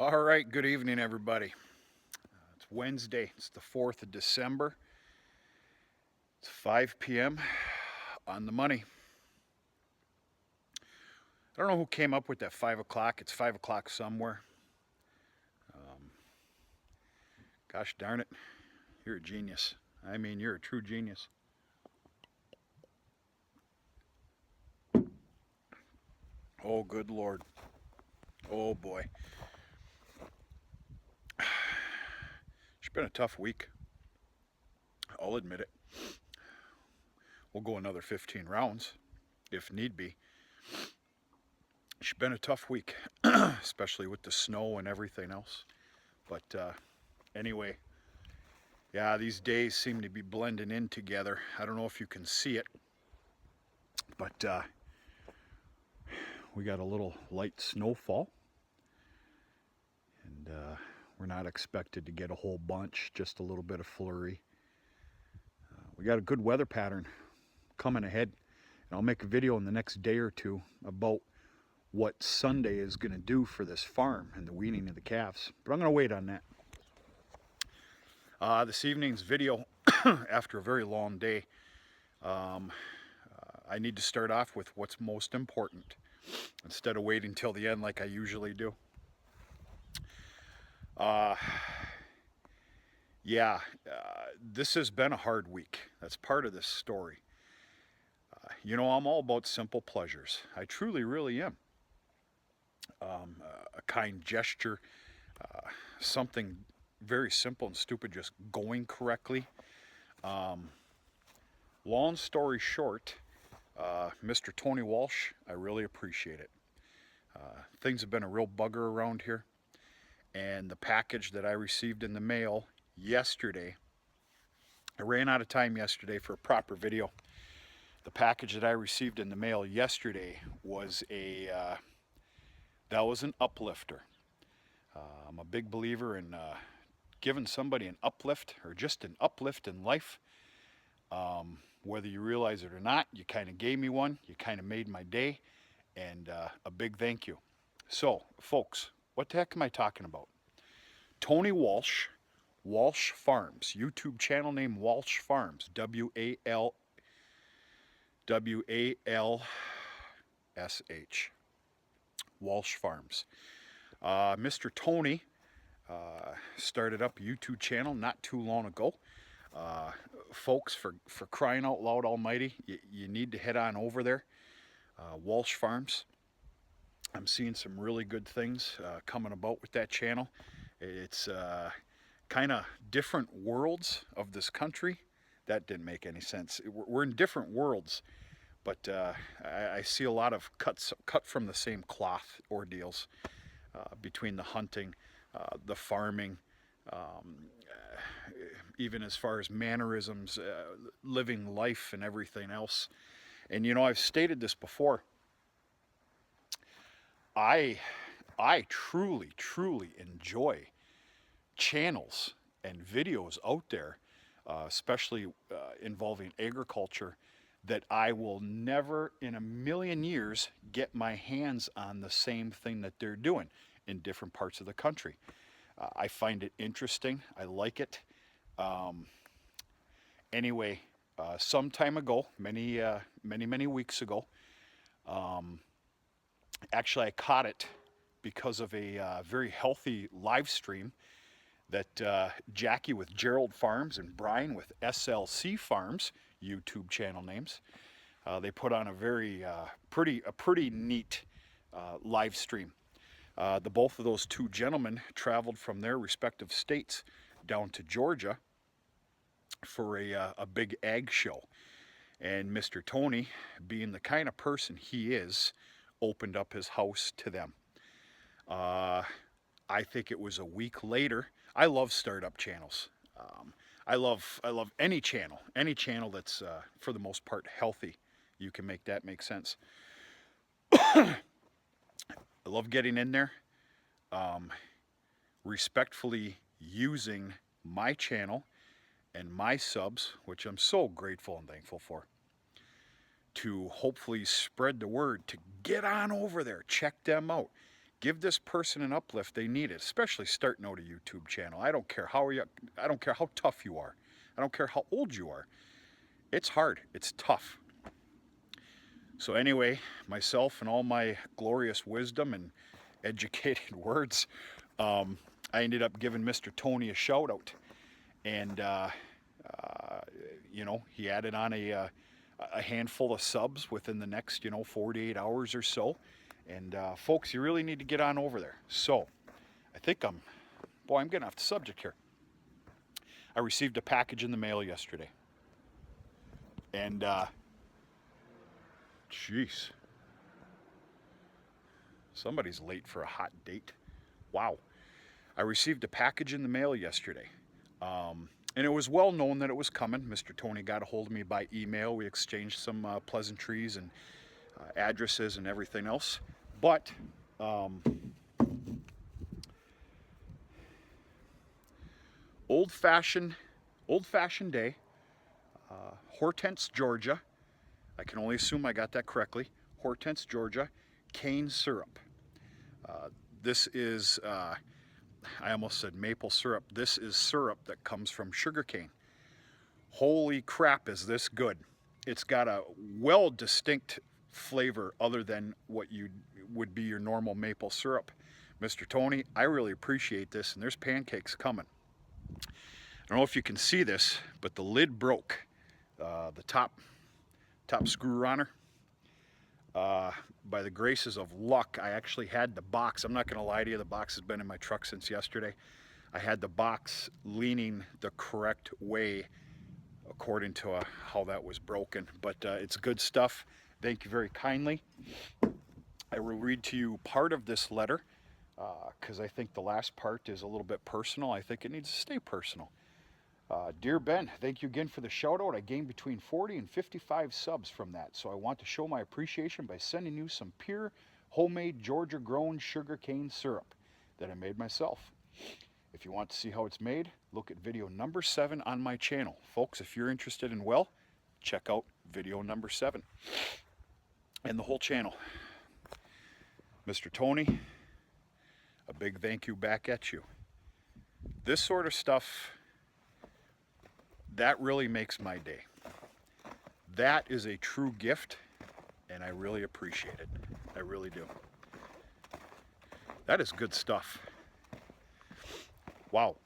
All right, good evening, everybody. It's Wednesday, it's the 4th of December. It's 5 p.m. on the money. I don't know who came up with that 5 o'clock. It's 5 o'clock somewhere. Gosh darn it, you're a genius. I mean, you're a true genius. Oh, good Lord. Oh, boy. It's been a tough week. I'll admit it. We'll go another 15 rounds if need be. It's been a tough week, especially with the snow and everything else. But anyway, yeah, these days seem to be blending in together. I don't know if you can see it, but we got a little light snowfall. And we're not expected to get a whole bunch, just a little bit of flurry. We got a good weather pattern coming ahead. And I'll make a video in the next day or two about what Sunday is going to do for this farm and the weaning of the calves. But I'm going to wait on that. This evening's video, after a very long day, I need to start off with what's most important instead of waiting till the end like I usually do. This has been a hard week. That's part of this story. You know, I'm all about simple pleasures. I truly, really am. A kind gesture, something very simple and stupid, just going correctly. Long story short, Mr. Tony Walsh, I really appreciate it. Things have been a real bugger around here. And the package that I received in the mail yesterday, I ran out of time yesterday for a proper video. The package that I received in the mail yesterday was that was an uplifter. I'm a big believer in giving somebody an uplift or just an uplift in life. Whether you realize it or not, you kind of gave me one. You kind of made my day, and a big thank you. So, folks, what the heck am I talking about? Tony Walsh, Walsh Farms, YouTube channel name Walsh Farms, W-A-L-S-H. Walsh Farms. Mr. Tony started up a YouTube channel not too long ago. Folks, for crying out loud almighty, you need to head on over there. Walsh Farms. I'm seeing some really good things coming about with that channel. It's kind of different worlds of this country. That didn't make any sense. We're in different worlds, but I see a lot of cut from the same cloth ordeals between the hunting, the farming, even as far as mannerisms, living life and everything else. And you know, I've stated this before. I truly, truly enjoy channels and videos out there, especially involving agriculture, that I will never in a million years get my hands on the same thing that they're doing in different parts of the country. I find it interesting. I like it. Anyway, some time ago, many weeks ago, actually I caught it because of a very healthy live stream that Jackie with Gerald Farms and Brian with SLC Farms, YouTube channel names, they put on a very pretty neat live stream. The both of those two gentlemen traveled from their respective states down to Georgia for a big ag show. And Mr. Tony, being the kind of person he is, opened up his house to them. I think it was a week later. I love startup channels. I love any channel that's for the most part healthy. You can make that make sense. I love getting in there, respectfully using my channel and my subs, which I'm so grateful and thankful for, to hopefully spread the word to get on over there, check them out, Give this person an uplift. They need it, especially starting out a YouTube channel. I don't care I don't care how tough you are. I don't care how old you are. It's hard. It's tough. So anyway, myself and all my glorious wisdom and educated words, I ended up giving Mr. Tony a shout out. And, you know, he added on a handful of subs within the next, 48 hours or so. And folks, you really need to get on over there. So I think I'm getting off the subject here. I received a package in the mail yesterday. And, jeez. Somebody's late for a hot date. Wow. I received a package in the mail yesterday. And it was well known that it was coming. Mr. Tony got a hold of me by email. We exchanged some pleasantries and addresses and everything else. But old-fashioned day, Hortense, Georgia. I can only assume I got that correctly. Hortense, Georgia, cane syrup. This is, I almost said maple syrup. This is syrup that comes from sugarcane. Holy crap, is this good. It's got a well-distinct flavor other than what would be your normal maple syrup. Mr. Tony, I really appreciate this, and there's pancakes coming. I don't know if you can see this, but the lid broke. The top screw on her. By the graces of luck, I actually had the box. I'm not going to lie to you, the box has been in my truck since yesterday. I had the box leaning the correct way according to how that was broken. But it's good stuff. Thank you very kindly. I will read to you part of this letter because I think the last part is a little bit personal. I think it needs to stay personal. Dear Ben, thank you again for the shout out. I gained between 40 and 55 subs from that, so I want to show my appreciation by sending you some pure homemade Georgia grown sugarcane syrup that I made myself. If you want to see how it's made, look at video number 7 on my channel. Folks, if you're interested in well, check out video number 7 and the whole channel. Mr. Tony, a big thank you back at you. This sort of stuff, that really makes my day. That is a true gift, and I really appreciate it. I really do. That is good stuff. Wow.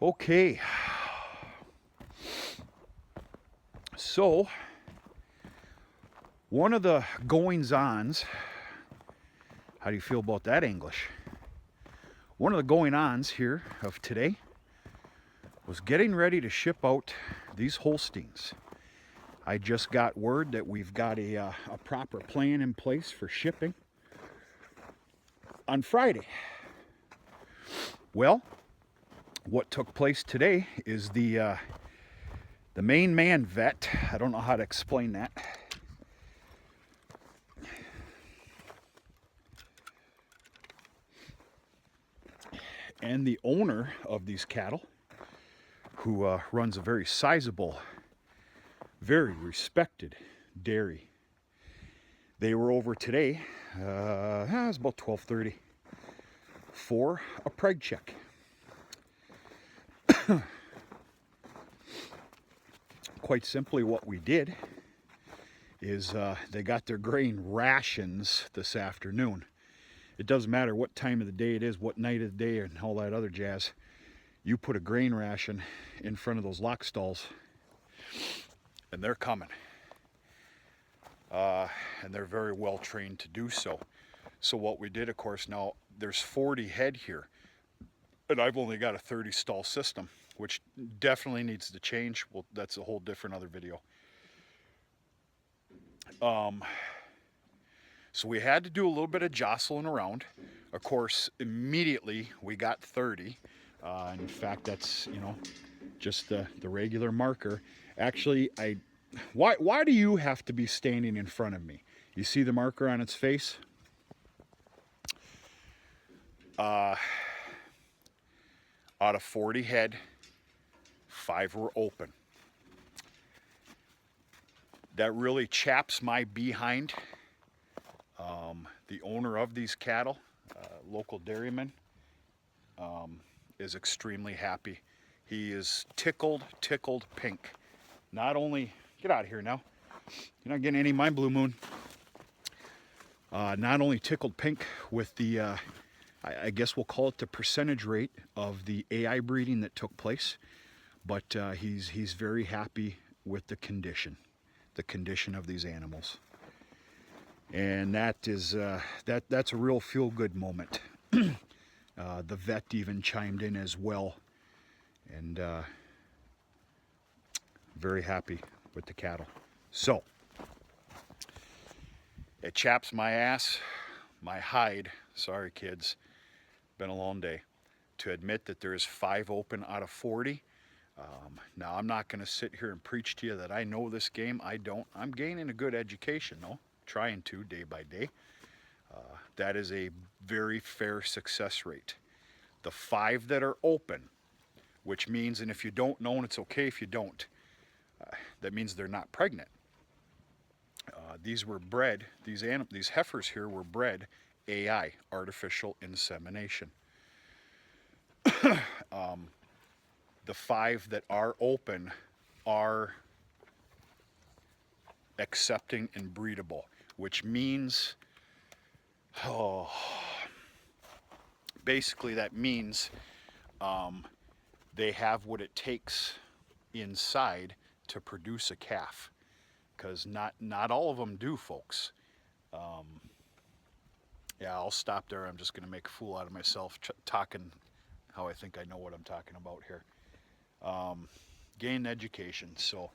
Okay. So, one of the goings-ons, how do you feel about that English? One of the going-ons here of today was getting ready to ship out these Holsteins. I just got word that we've got a proper plan in place for shipping on Friday. Well, what took place today is the main man vet, I don't know how to explain that, and the owner of these cattle, who runs a very sizable, very respected dairy. They were over today, it was about 12:30, for a Preg check. Quite simply what we did is they got their grain rations this afternoon. It doesn't matter what time of the day it is, what night of the day, and all that other jazz. You put a grain ration in front of those lock stalls, and they're coming. And they're very well trained to do so. So what we did, of course, now there's 40 head here, and I've only got a 30 stall system, which definitely needs to change. Well, that's a whole different other video. So we had to do a little bit of jostling around. Of course, immediately we got 30. And in fact, that's, just the regular marker. Actually, why do you have to be standing in front of me? You see the marker on its face? Out of 40 head, 5 were open. That really chaps my behind The owner of these cattle, local dairyman, is extremely happy. He is tickled pink. Not only, get out of here now, you're not getting any of my blue moon. Not only tickled pink with the, I guess we'll call it the percentage rate of the AI breeding that took place, but he's very happy with the condition of these animals. And that is, that's a real feel-good moment. The vet even chimed in as well, and very happy with the cattle. So, it chaps my ass, my hide, sorry kids, been a long day, to admit that there's 5 open out of 40. Now, I'm not going to sit here and preach to you that I know this game. I don't. I'm gaining a good education, though, trying to day by day. That is a very fair success rate. The 5 that are open, which means, and if you don't know, and it's okay if you don't, that means they're not pregnant. These were bred, these heifers here were bred AI, artificial insemination. The 5 that are open are accepting and breedable, which means, basically that means they have what it takes inside to produce a calf, because not all of them do, folks. Yeah, I'll stop there. I'm just going to make a fool out of myself talking how I think I know what I'm talking about here. Gain education. So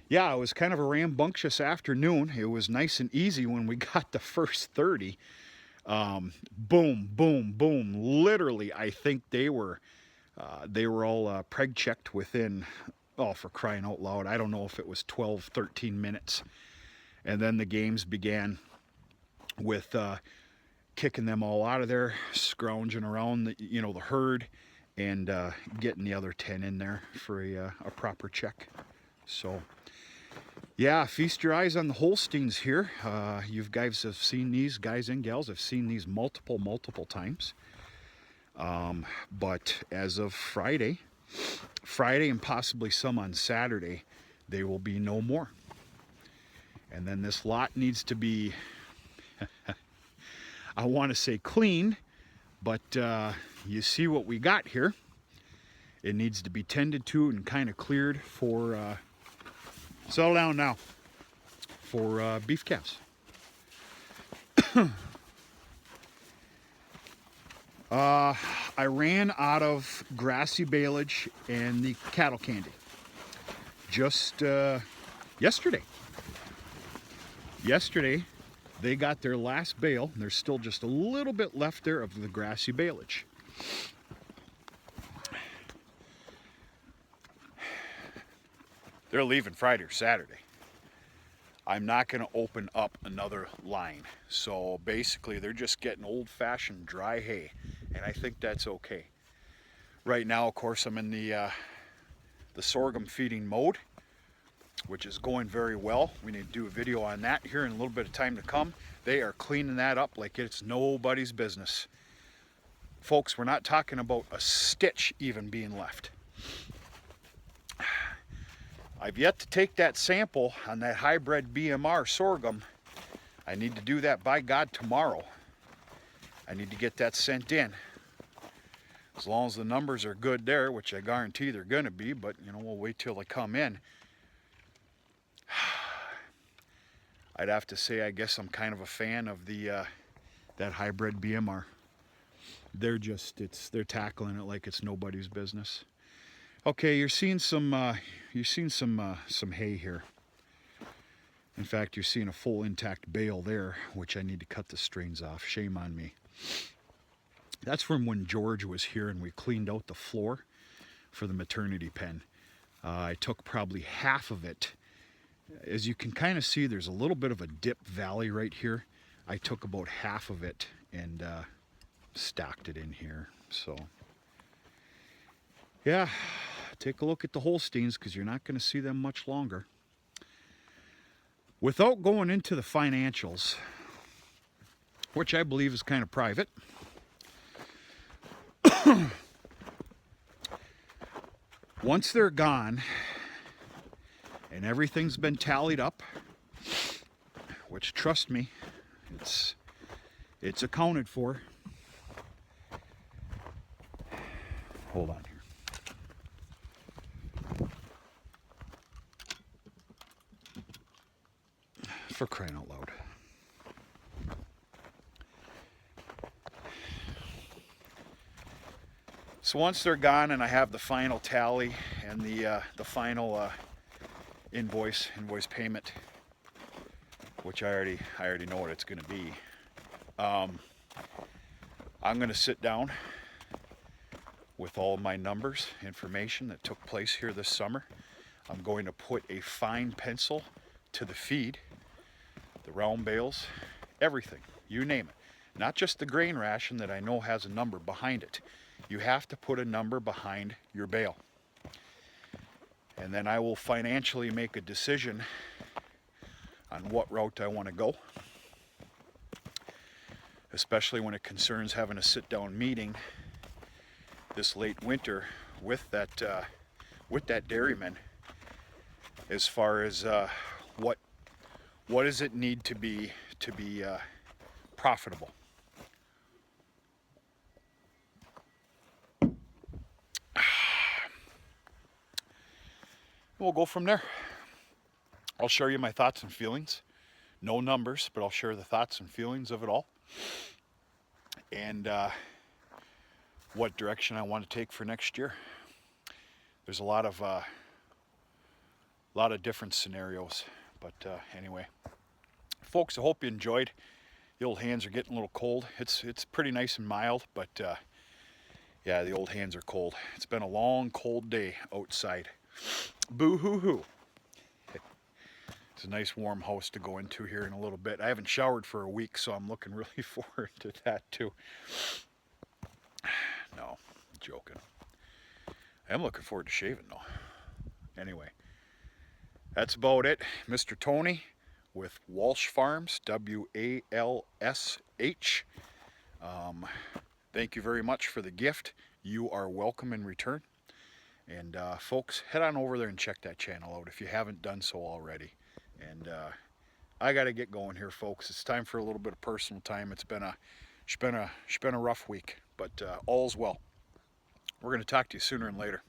yeah, it was kind of a rambunctious afternoon. It was nice and easy when we got the first 30. Boom, boom, boom. Literally, I think they were all preg checked within, oh, for crying out loud, I don't know if it was 12, 13 minutes. And then the games began with kicking them all out of there, scrounging around the herd, and getting the other 10 in there for a proper check. So yeah, feast your eyes on the Holsteins here. You guys have seen these, guys and gals have seen these multiple times. But as of Friday and possibly some on Saturday, they will be no more. And then this lot needs to be, I want to say clean, but you see what we got here. It needs to be tended to and kind of cleared for, settle down now, for beef calves. I ran out of grassy baleage and the cattle candy just yesterday. Yesterday, they got their last bale. There's still just a little bit left there of the grassy baleage. They're leaving Friday or Saturday. I'm not going to open up another line. So basically, they're just getting old-fashioned dry hay, and I think that's okay. Right now, of course, I'm in the sorghum feeding mode, which is going very well. We need to do a video on that here in a little bit of time to come. They are cleaning that up like it's nobody's business. Folks, we're not talking about a stitch even being left. I've yet to take that sample on that hybrid BMR sorghum. I need to do that, by God, tomorrow. I need to get that sent in. As long as the numbers are good there, which I guarantee they're going to be, but we'll wait till they come in. I'd have to say, I guess I'm kind of a fan of the that hybrid BMR. They're tackling it like it's nobody's business. Okay, you're seeing some hay here. In fact, you're seeing a full intact bale there, which I need to cut the strings off. Shame on me. That's from when George was here and we cleaned out the floor for the maternity pen. I took probably half of it. As you can kind of see, there's a little bit of a dip valley right here. I took about half of it and stacked it in here. So yeah, take a look at the Holsteins, because you're not going to see them much longer. Without going into the financials, which I believe is kind of private. Once they're gone and everything's been tallied up, which, trust me, it's accounted for. Hold on here. For crying out loud. So once they're gone and I have the final tally and the final invoice payment, which I already know what it's going to be, I'm going to sit down with all my numbers, information that took place here this summer. I'm going to put a fine pencil to the feed, the round bales, everything, you name it. Not just the grain ration that I know has a number behind it. You have to put a number behind your bale. And then I will financially make a decision on what route I want to go. Especially when it concerns having a sit-down meeting this late winter with that dairyman, as far as what does it need to be profitable. We'll go from there. I'll share you my thoughts and feelings. No numbers, but I'll share the thoughts and feelings of it all. And what direction I want to take for next year. There's a lot of different scenarios. But anyway, folks, I hope you enjoyed. The old hands are getting a little cold. It's pretty nice and mild, but yeah, the old hands are cold. It's been a long, cold day outside. Boo-hoo-hoo. It's a nice warm house to go into here in a little bit. I haven't showered for a week, so I'm looking really forward to that too. No, I'm joking. I am looking forward to shaving though. Anyway, that's about it. Mr. Tony with Walsh Farms, W-A-L-S-H. Thank you very much for the gift. You are welcome in return. And folks, head on over there and check that channel out if you haven't done so already. And I got to get going here, folks. It's time for a little bit of personal time. It's been a rough week, but all's well. We're going to talk to you sooner and later.